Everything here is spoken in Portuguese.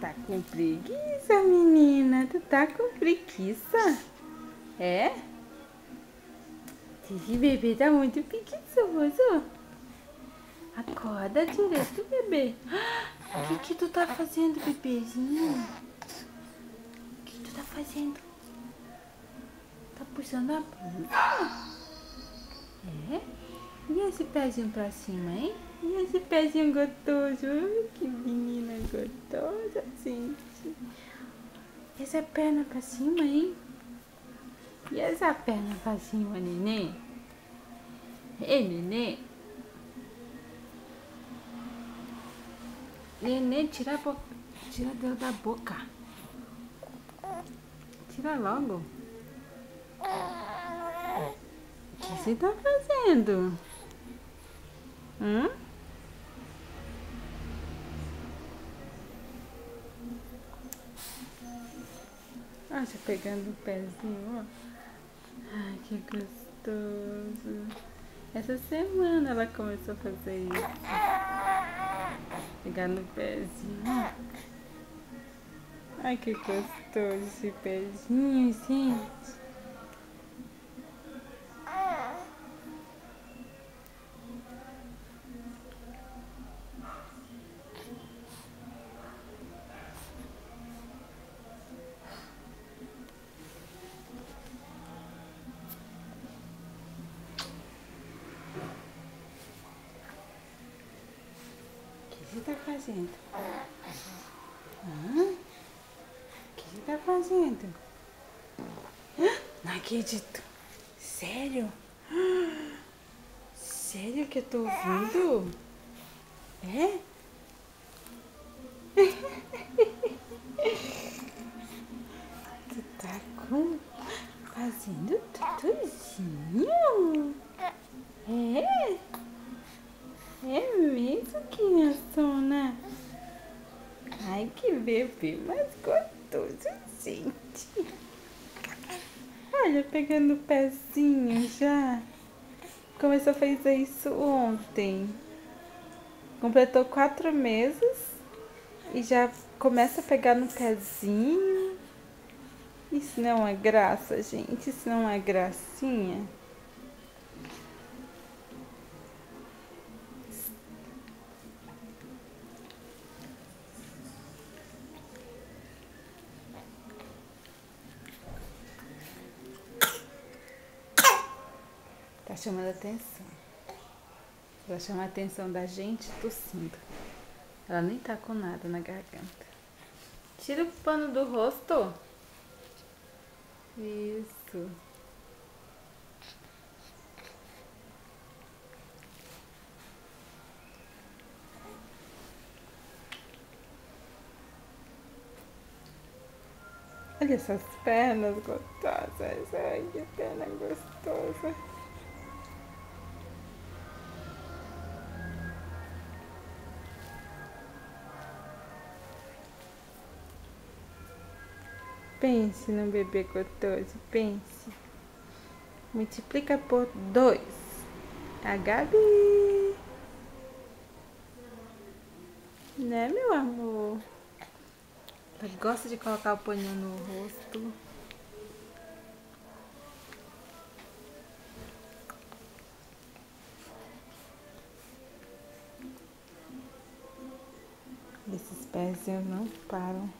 tá com preguiça, menina? Tu tá com preguiça? É? Esse bebê tá muito preguiçoso. Acorda direito, bebê. O que tu tá fazendo, bebezinho? O que tu tá fazendo? Tá puxando a blusa? É? E esse pezinho pra cima, hein? E esse pezinho gostoso? Que menina gostosa, gente. E essa perna pra cima, hein? E essa perna pra cima, neném? Ei, neném. Neném, tira a boca. Tira dela da boca. Tira logo. O que você tá fazendo? Hum? Ah, já pegando o pezinho, ó. Ai, que gostoso. Essa semana ela começou a fazer isso. Pegar no pezinho, ó. Ai, que gostoso esse pezinho, gente. O que você tá fazendo? Hã? O que você tá fazendo? Não acredito. Sério? Sério que eu tô ouvindo? É? Tu tá fazendo tutuzinho? É? É mesmo, criançona? Ai, que bebê mais gostoso, gente. Olha, pegando o pezinho já. Começou a fazer isso ontem. Completou 4 meses e já começa a pegar no pezinho. Isso não é graça, gente. Isso não é gracinha. Tá chamando a atenção. Ela chama a atenção da gente tossindo. Ela nem tá com nada na garganta. Tira o pano do rosto. Isso. Olha essas pernas gostosas. Ai, que perna gostosa. Pense no bebê gostoso. Pense. Multiplica por 2. A Gabi. Né, meu amor? Ela gosta de colocar o paninho no rosto. Esses pezinhos não param.